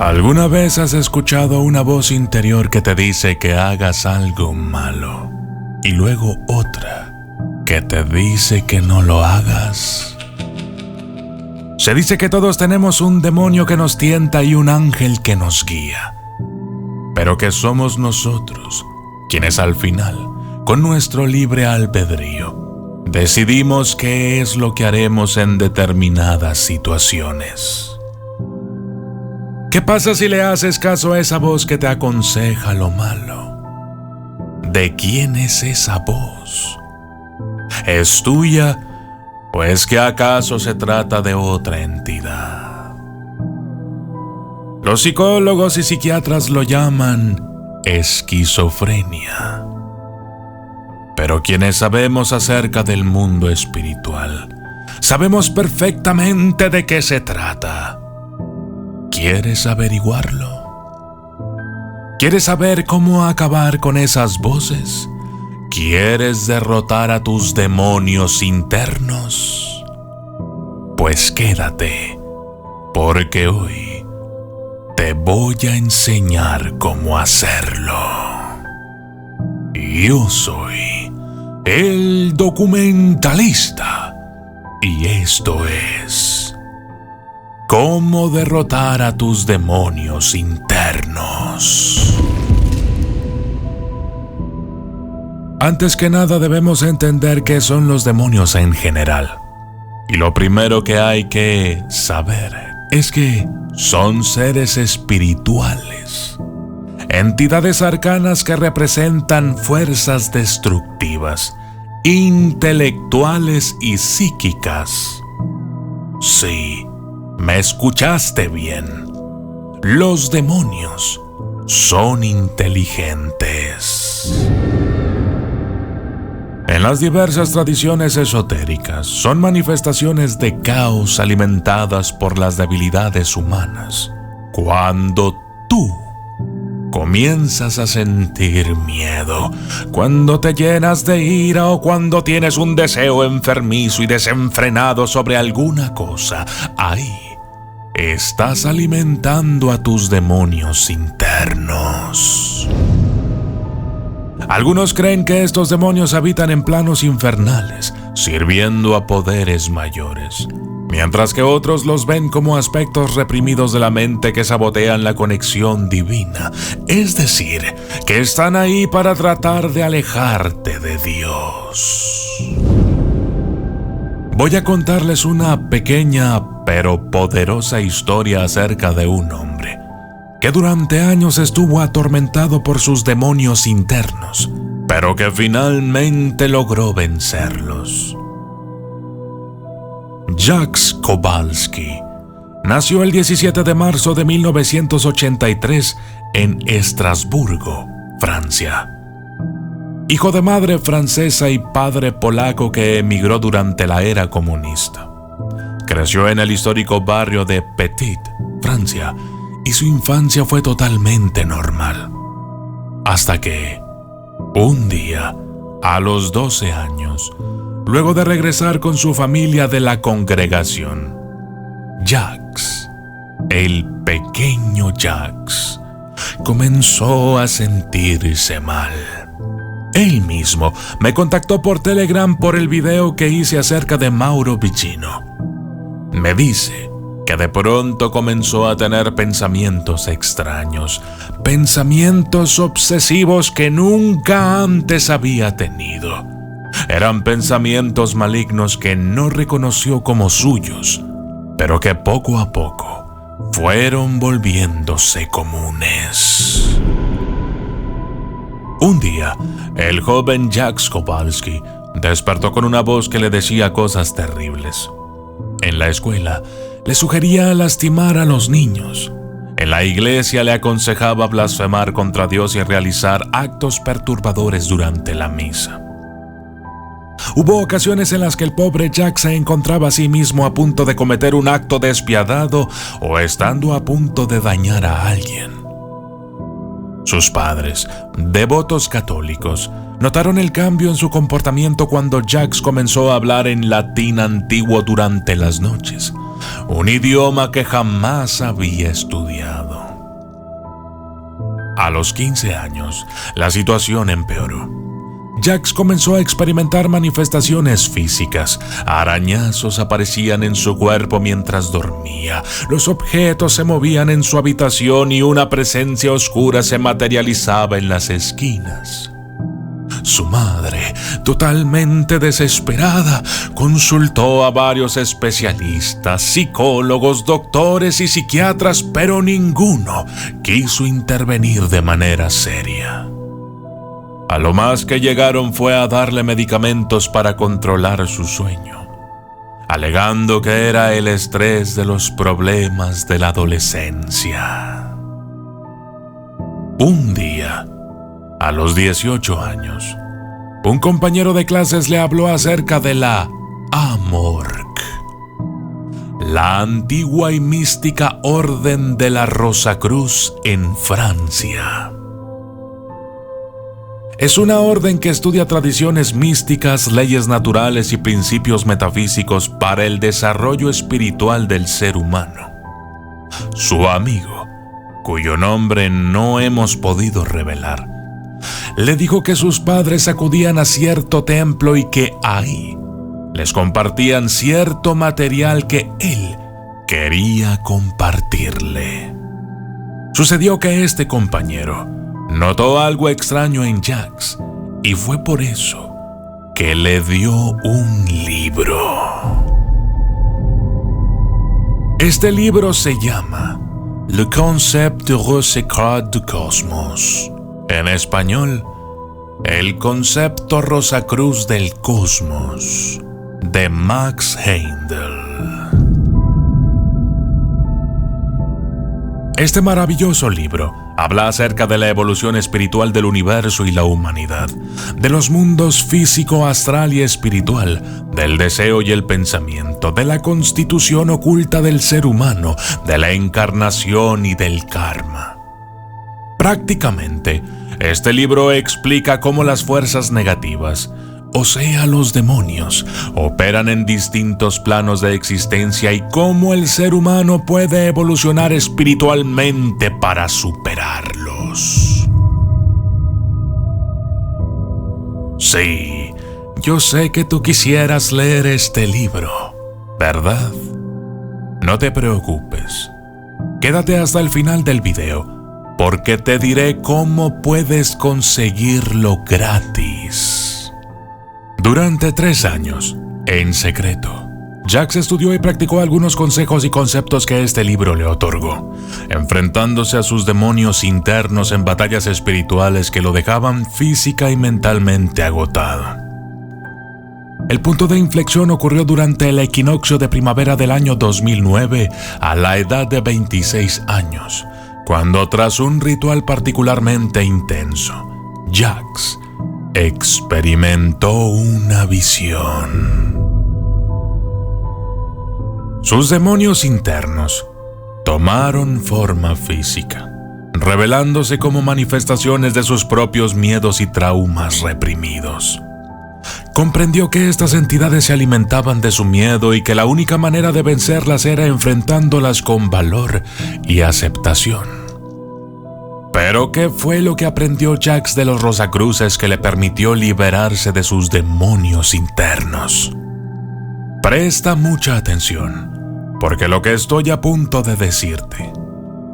¿Alguna vez has escuchado una voz interior que te dice que hagas algo malo y luego otra que te dice que no lo hagas? Se dice que todos tenemos un demonio que nos tienta y un ángel que nos guía, pero que somos nosotros quienes al final, con nuestro libre albedrío, decidimos qué es lo que haremos en determinadas situaciones. ¿Qué pasa si le haces caso a esa voz que te aconseja lo malo? ¿De quién es esa voz? ¿Es tuya o es que acaso se trata de otra entidad? Los psicólogos y psiquiatras lo llaman esquizofrenia. Pero quienes sabemos acerca del mundo espiritual, sabemos perfectamente de qué se trata. ¿Quieres averiguarlo? ¿Quieres saber cómo acabar con esas voces? ¿Quieres derrotar a tus demonios internos? Pues quédate, porque hoy te voy a enseñar cómo hacerlo. Yo soy el documentalista y esto es cómo derrotar a tus demonios internos. Antes que nada debemos entender qué son los demonios en general. Y lo primero que hay que saber es que son seres espirituales, entidades arcanas que representan fuerzas destructivas, intelectuales y psíquicas. Sí, me escuchaste bien. Los demonios son inteligentes. En las diversas tradiciones esotéricas, son manifestaciones de caos alimentadas por las debilidades humanas. Cuando tú comienzas a sentir miedo, cuando te llenas de ira o cuando tienes un deseo enfermizo y desenfrenado sobre alguna cosa, ahí estás alimentando a tus demonios internos. Algunos creen que estos demonios habitan en planos infernales, sirviendo a poderes mayores, mientras que otros los ven como aspectos reprimidos de la mente que sabotean la conexión divina, es decir, que están ahí para tratar de alejarte de Dios. Voy a contarles una pequeña pero poderosa historia acerca de un hombre que durante años estuvo atormentado por sus demonios internos, pero que finalmente logró vencerlos. Jacques Kowalski nació el 17 de marzo de 1983 en Estrasburgo, Francia. Hijo de madre francesa y padre polaco que emigró durante la era comunista. Creció en el histórico barrio de Petit, Francia, y su infancia fue totalmente normal. Hasta que, un día, a los 12 años, luego de regresar con su familia de la congregación, Jacques, el pequeño Jacques, comenzó a sentirse mal. Él mismo me contactó por Telegram por el video que hice acerca de Mauro Vicino. Me dice que de pronto comenzó a tener pensamientos extraños, pensamientos obsesivos que nunca antes había tenido. Eran pensamientos malignos que no reconoció como suyos, pero que poco a poco fueron volviéndose comunes. Un día, el joven Jacques Kowalski despertó con una voz que le decía cosas terribles. En la escuela, le sugería lastimar a los niños. En la iglesia le aconsejaba blasfemar contra Dios y realizar actos perturbadores durante la misa. Hubo ocasiones en las que el pobre Jack se encontraba a sí mismo a punto de cometer un acto despiadado o estando a punto de dañar a alguien. Sus padres, devotos católicos, notaron el cambio en su comportamiento cuando Jacques comenzó a hablar en latín antiguo durante las noches, un idioma que jamás había estudiado. A los 15 años, la situación empeoró. Jacques comenzó a experimentar manifestaciones físicas. Arañazos aparecían en su cuerpo mientras dormía. Los objetos se movían en su habitación y una presencia oscura se materializaba en las esquinas. Su madre, totalmente desesperada, consultó a varios especialistas, psicólogos, doctores y psiquiatras, pero ninguno quiso intervenir de manera seria. A lo más que llegaron fue a darle medicamentos para controlar su sueño, alegando que era el estrés de los problemas de la adolescencia. Un día, a los 18 años, un compañero de clases le habló acerca de la Amorc, la antigua y mística Orden de la Rosacruz en Francia. Es una orden que estudia tradiciones místicas, leyes naturales y principios metafísicos para el desarrollo espiritual del ser humano. Su amigo, cuyo nombre no hemos podido revelar, le dijo que sus padres acudían a cierto templo y que ahí les compartían cierto material que él quería compartirle. Sucedió que este compañero notó algo extraño en Jacques y fue por eso que le dio un libro. Este libro se llama Le Concept de Rosacruz du Cosmos. En español, El Concepto Rosacruz del Cosmos, de Max Heindel. Este maravilloso libro habla acerca de la evolución espiritual del universo y la humanidad, de los mundos físico, astral y espiritual, del deseo y el pensamiento, de la constitución oculta del ser humano, de la encarnación y del karma. Prácticamente, este libro explica cómo las fuerzas negativas, o sea, los demonios, operan en distintos planos de existencia y cómo el ser humano puede evolucionar espiritualmente para superarlos. Sí, yo sé que tú quisieras leer este libro, ¿verdad? No te preocupes. Quédate hasta el final del video, porque te diré cómo puedes conseguirlo gratis. Durante 3 años, en secreto, Jacques estudió y practicó algunos consejos y conceptos que este libro le otorgó, enfrentándose a sus demonios internos en batallas espirituales que lo dejaban física y mentalmente agotado. El punto de inflexión ocurrió durante el equinoccio de primavera del año 2009, a la edad de 26 años, cuando tras un ritual particularmente intenso, Jacques experimentó una visión. Sus demonios internos tomaron forma física, revelándose como manifestaciones de sus propios miedos y traumas reprimidos. Comprendió que estas entidades se alimentaban de su miedo y que la única manera de vencerlas era enfrentándolas con valor y aceptación. Pero ¿qué fue lo que aprendió Jacques de los Rosacruces que le permitió liberarse de sus demonios internos? Presta mucha atención, porque lo que estoy a punto de decirte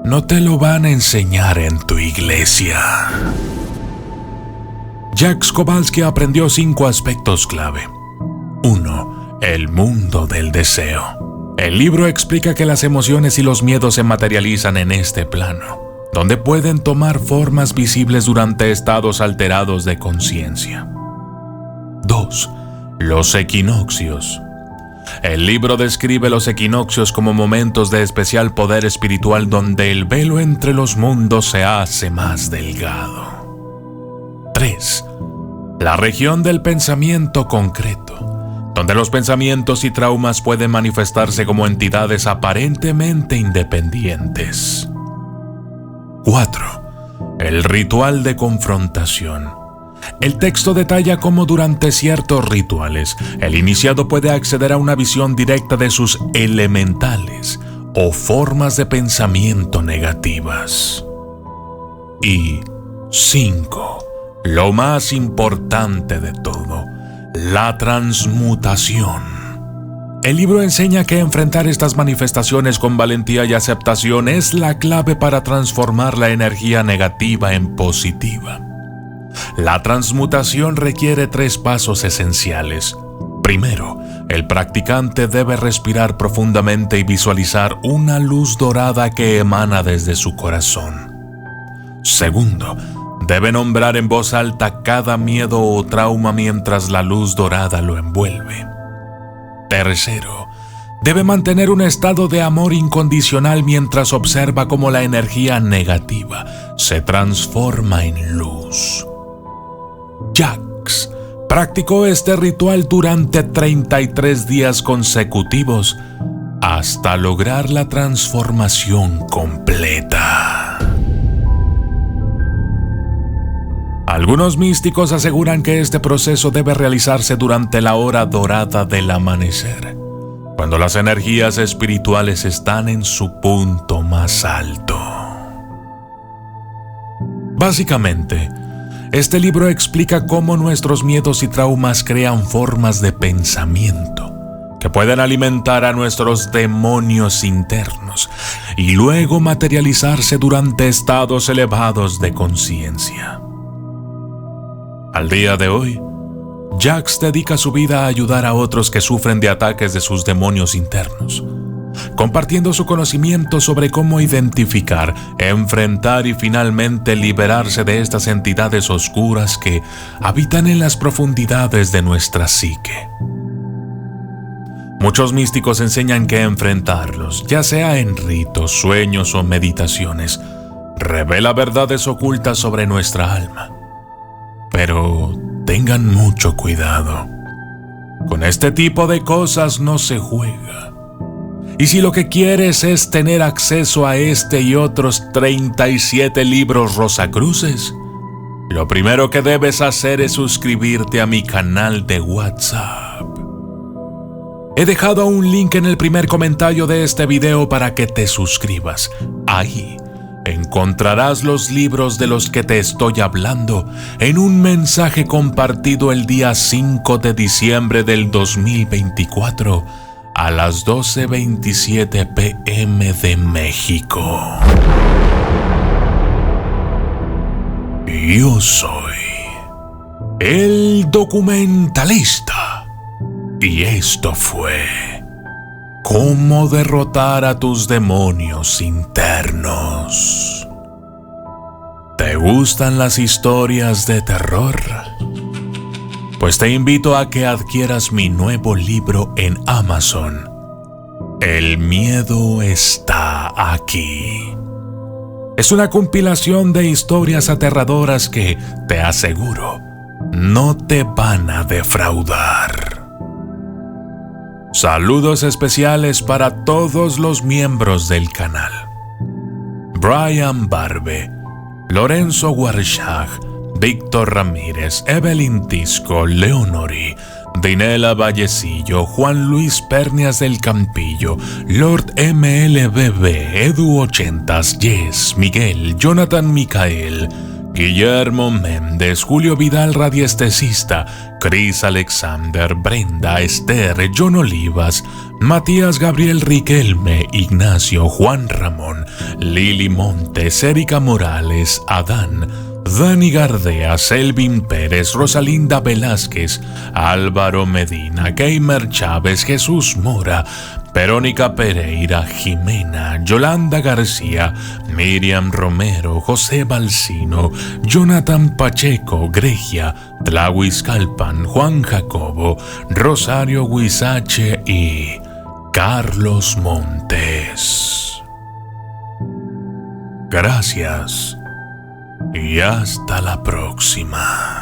no te lo van a enseñar en tu iglesia. Jacques Kowalski aprendió 5 aspectos clave. 1. El mundo del deseo. El libro explica que las emociones y los miedos se materializan en este plano, donde pueden tomar formas visibles durante estados alterados de conciencia. 2. Los equinoccios. El libro describe los equinoccios como momentos de especial poder espiritual donde el velo entre los mundos se hace más delgado. 3. La región del pensamiento concreto, donde los pensamientos y traumas pueden manifestarse como entidades aparentemente independientes. 4. El ritual de confrontación. El texto detalla cómo durante ciertos rituales, el iniciado puede acceder a una visión directa de sus elementales o formas de pensamiento negativas. Y 5. Lo más importante de todo, la transmutación. El libro enseña que enfrentar estas manifestaciones con valentía y aceptación es la clave para transformar la energía negativa en positiva. La transmutación requiere 3 pasos esenciales. Primero, el practicante debe respirar profundamente y visualizar una luz dorada que emana desde su corazón. Segundo, debe nombrar en voz alta cada miedo o trauma mientras la luz dorada lo envuelve. Tercero, debe mantener un estado de amor incondicional mientras observa cómo la energía negativa se transforma en luz. Jacques practicó este ritual durante 33 días consecutivos hasta lograr la transformación completa. Algunos místicos aseguran que este proceso debe realizarse durante la hora dorada del amanecer, cuando las energías espirituales están en su punto más alto. Básicamente, este libro explica cómo nuestros miedos y traumas crean formas de pensamiento que pueden alimentar a nuestros demonios internos y luego materializarse durante estados elevados de conciencia. Al día de hoy, Jacques dedica su vida a ayudar a otros que sufren de ataques de sus demonios internos, compartiendo su conocimiento sobre cómo identificar, enfrentar y finalmente liberarse de estas entidades oscuras que habitan en las profundidades de nuestra psique. Muchos místicos enseñan que enfrentarlos, ya sea en ritos, sueños o meditaciones, revela verdades ocultas sobre nuestra alma. Pero tengan mucho cuidado. Con este tipo de cosas no se juega. Y si lo que quieres es tener acceso a este y otros 37 libros Rosacruces, lo primero que debes hacer es suscribirte a mi canal de WhatsApp. He dejado un link en el primer comentario de este video para que te suscribas. Ahí encontrarás los libros de los que te estoy hablando en un mensaje compartido el día 5 de diciembre del 2024 a las 12:27 p.m. de México. Yo soy el documentalista y esto fue ¿Cómo derrotar a tus demonios internos? ¿Te gustan las historias de terror? Pues te invito a que adquieras mi nuevo libro en Amazon. El miedo está aquí. Es una compilación de historias aterradoras que, te aseguro, no te van a defraudar. Saludos especiales para todos los miembros del canal. Brian Barbe, Lorenzo Warshag, Víctor Ramírez, Evelyn Tisco, Leonori, Dinela Vallecillo, Juan Luis Pernias del Campillo, Lord MLBB, Edu 80s, Yes, Miguel, Jonathan Micael, Guillermo Méndez, Julio Vidal radiestesista, Chris Alexander, Brenda, Esther, John Olivas, Matías Gabriel Riquelme, Ignacio, Juan Ramón, Lili Montes, Erika Morales, Adán, Dani Gardea, Selvin Pérez, Rosalinda Velázquez, Álvaro Medina, Gamer Chávez, Jesús Mora, Verónica Pereira, Jimena, Yolanda García, Miriam Romero, José Balsino, Jonathan Pacheco, Gregia, Tlawis Calpan, Juan Jacobo, Rosario Huizache y Carlos Montes. Gracias y hasta la próxima.